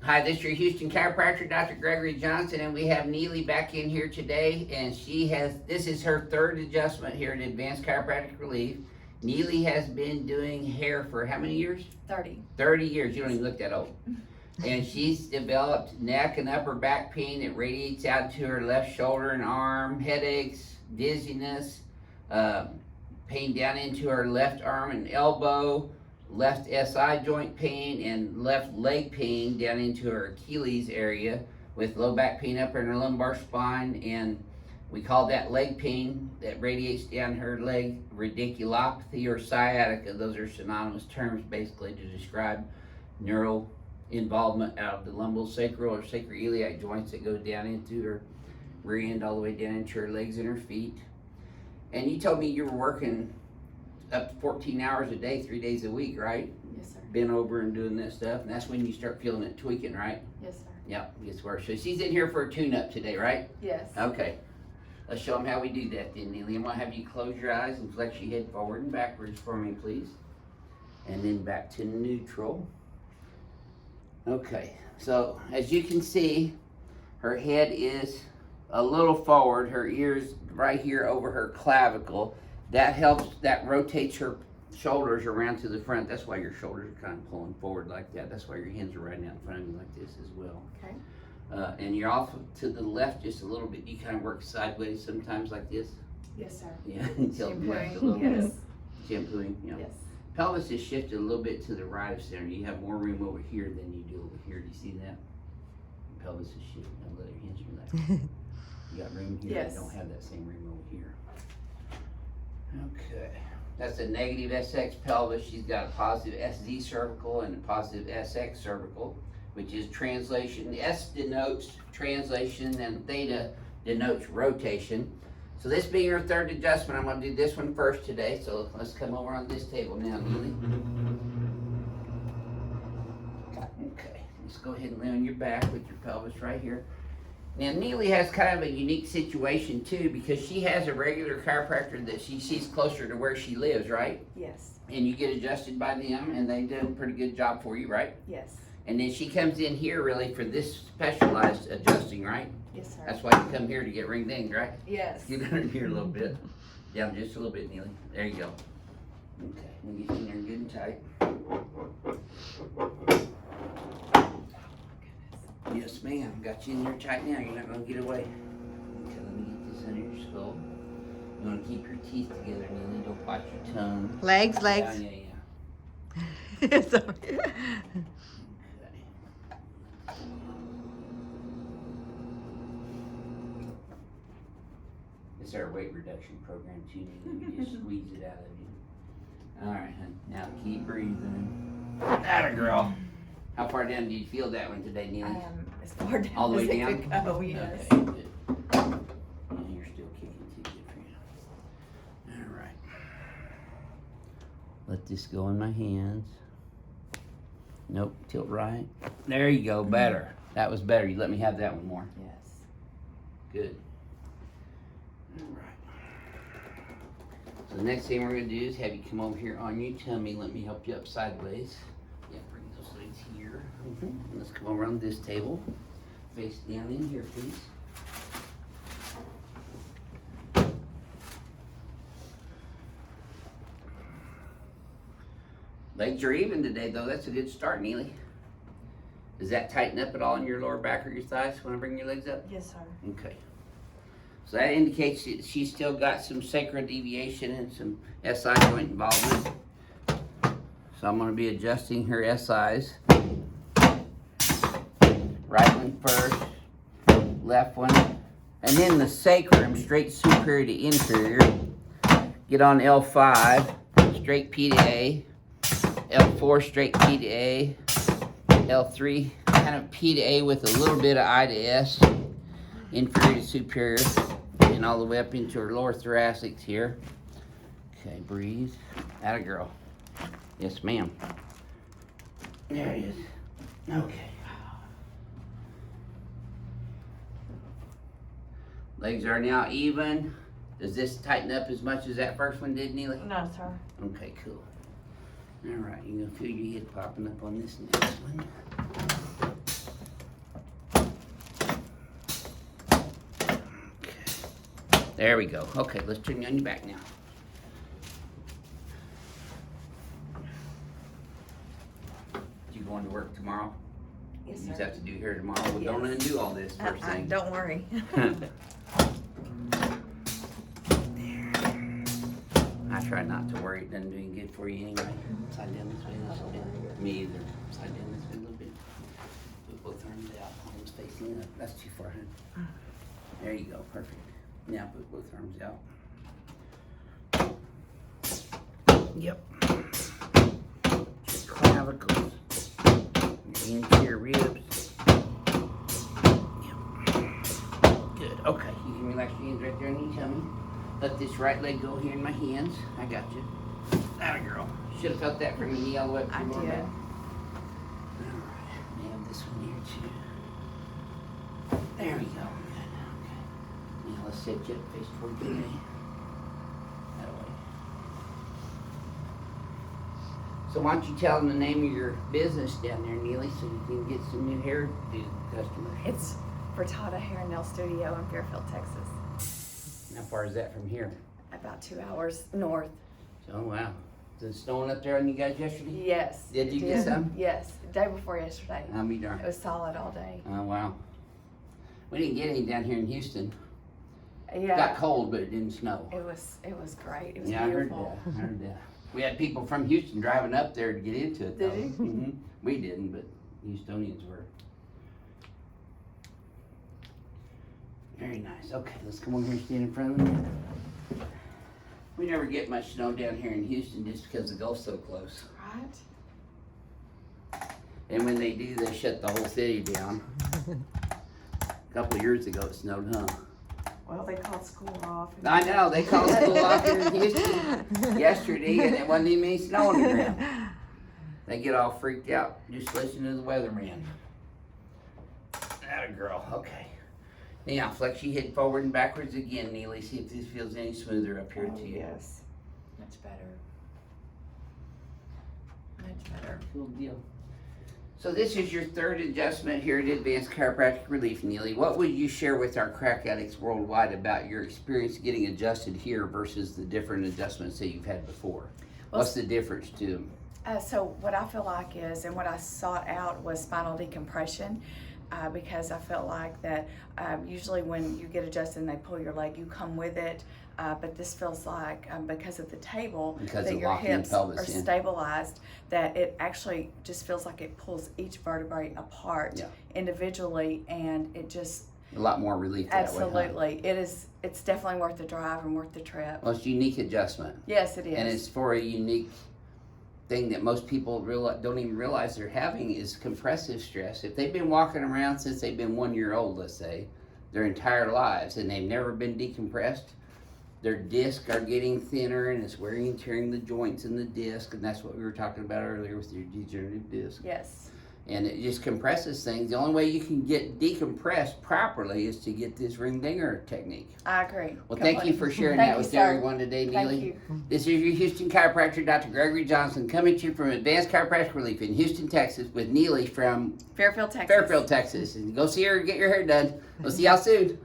Hi, this is your Houston chiropractor, Dr. Gregory Johnson, and we have Neely back in here today, and this is her third adjustment here at Advanced Chiropractic Relief. Neely has been doing hair for how many years? 30. 30 years, you don't even look that old. And she's developed neck and upper back pain that radiates out to her left shoulder and arm, headaches, dizziness, pain down into her left arm and elbow, left SI joint pain, and left leg pain down into her Achilles area, with low back pain up in her lumbar spine, and we call that leg pain that radiates down her leg radiculopathy or sciatica. Those are synonymous terms basically to describe neural involvement out of the lumbosacral or sacroiliac joints that go down into her rear end all the way down into her legs and her feet. And you told me you were working up to 14 hours a day, 3 days a week, right? Yes, sir. Been over and doing that stuff, and that's when you start feeling it tweaking, right? Yes, sir. Yep, gets worse. So she's in here for a tune-up today, right? Yes. Okay. Let's show them how we do that then, Neely. I'm gonna have you close your eyes and flex your head forward and backwards for me, please. And then back to neutral. Okay, so as you can see, her head is a little forward, her ears right here over her clavicle. That helps, that rotates her shoulders around to the front. That's why your shoulders are kind of pulling forward like that. That's why your hands are right out in front of you like this as well. Okay. And you're off to the left just a little bit. You kind of work sideways sometimes like this. Yes, sir. Yeah, tilt left a little Yes. bit. Shampooing, yeah. Yes. Pelvis is shifted a little bit to the right of center. You have more room over here than you do over here. Do you see that? Pelvis is shifted. Now let your hands relax. You got room here. Yes. You don't have that same room over here. Okay. That's a negative SX pelvis. She's got a positive SZ cervical and a positive SX cervical, which is translation. S denotes translation and theta denotes rotation. So this being her third adjustment, I'm going to do this one first today. So let's come over on this table now, Neely. Okay, let's go ahead and lay on your back with your pelvis right here. Now Neely has kind of a unique situation too, because she has a regular chiropractor that she sees closer to where she lives, right? Yes. And you get adjusted by them and they do a pretty good job for you, right? Yes. And then she comes in here really for this specialized adjusting, right? Yes, sir. That's why you come here to get ring dinged, right? Yes. Get under here a little bit. Down just a little bit, Neely. There you go. Okay, let me get you in there good and tight. Yes, ma'am. Got you in there tight now. You're not going to get away. Okay, let me get this under your skull. You want to keep your teeth together, Neely. Don't bite your tongue. Legs. Yeah. Sorry. Okay. It's our weight reduction program too, Neely. We just squeeze it out of you. All right, hon. Now keep breathing. Atta girl. How far down do you feel that one today, Neely? I am as far down All the as way it down? could go, yes. Okay, good. Yeah, you're still kicking too good for you. All right. Let this go in my hands. Nope, tilt right. There you go, better. That was better. You let me have that one more. Yes. Good. All right. So the next thing we're going to do is have you come over here on your tummy. Let me help you up sideways. Yeah, bring those legs here. Let's come over on this table. Face down in here, please. Legs are even today, though. That's a good start, Neely. Does that tighten up at all in your lower back or your thighs when I bring your legs up? Yes, sir. Okay. So that indicates that she's still got some sacral deviation and some SI joint involvement. So I'm going to be adjusting her SIs. Right one first, left one, and then the sacrum, straight superior to inferior. Get on L5, straight P to A. L4, straight P to A. L3, kind of P to A with a little bit of I to S. Inferior to superior. And all the way up into her lower thoracics here. Okay, breathe. Atta girl. Yes, ma'am. There it is. Okay. Legs are now even. Does this tighten up as much as that first one did, Neely? No, sir. Okay, cool. All right, you're gonna feel your head popping up on this next one. There we go. Okay, let's turn you on your back now. You going to work tomorrow? Yes, You just sir. have to do here tomorrow. Well, don't Yes. undo all this first thing. Don't worry. I try not to worry. It doesn't do any good for you anyway. Slide down this way a little bit. Me either. Slide down this way a little bit. Put both arms out. Arms facing up. That's too far, huh? There you go. Perfect. Now put both arms out. Yep. Your clavicles. Your interior ribs. Yep. Good. Okay. You can relax your hands right there on your tummy. Let this right leg go here in my hands. I got you. Atta girl. Should have felt that from your knee all the way up to I your lower did. back. Alright. Now this one here too. There we go. Good. Okay. Now let's set you up, face toward your knee. That way. So why don't you tell them the name of your business down there, Neely, so you can get some new hairdo customers. It's Frittata Hair and Nail Studio in Fairfield, Texas. How far is that from here? About 2 hours north. Oh, wow. Was it snowing up there on you guys yesterday? Yes. Did it you get some? Yes. Day before yesterday. I'll be darned. It was solid all day. Oh, wow. We didn't get any down here in Houston. It Yeah. got cold, but it didn't snow. It was great. It was Yeah, beautiful. I heard that. We had people from Houston driving up there to get into it, though. Did you? Hmm. We didn't, but Houstonians were. Very nice. Okay, let's come over here and stand in front of me. We never get much snow down here in Houston just because the Gulf's so close. Right? And when they do, they shut the whole city down. A couple of years ago it snowed, huh? Well, they called school off. I know, they called school off here in Houston yesterday and it wasn't even any snow on the ground. They get all freaked out just listening to the weatherman. Atta girl, okay. Now, flex your head forward and backwards again, Neely. See if this feels any smoother up here Oh, to you. yes. Much better. Much better. Cool deal. So this is your third adjustment here at Advanced Chiropractic Relief, Neely. What would you share with our crack addicts worldwide about your experience getting adjusted here versus the different adjustments that you've had before? Well, What's the difference to them? So what I feel like is, and what I sought out was spinal decompression. Because I felt like that usually when you get adjusted and they pull your leg, you come with it. But this feels like because of the table, Because that of your locking the hips pelvis are in. stabilized, that it actually just feels like it pulls each vertebrae apart individually, and it just A lot more relief that way, huh? absolutely it's definitely worth the drive and worth the trip. Well, it's a unique adjustment. Yes, it is. And it's for a unique thing that most people don't even realize they're having is compressive stress. If they've been walking around since they've been 1 year old, let's say, their entire lives, and they've never been decompressed, their discs are getting thinner and it's wearing and tearing the joints in the disc, and that's what we were talking about earlier with your degenerative disc. Yes. And it just compresses things. The only way you can get decompressed properly is to get this ring dinger technique. I agree. Well, thank you for sharing Thank that you, with sir. everyone today, Thank Neely. you. This is your Houston chiropractor, Dr. Gregory Johnson, coming to you from Advanced Chiropractic Relief in Houston, Texas, with Neely from Fairfield, Texas. Fairfield, Texas. And go see her and get your hair done. We'll see y'all soon.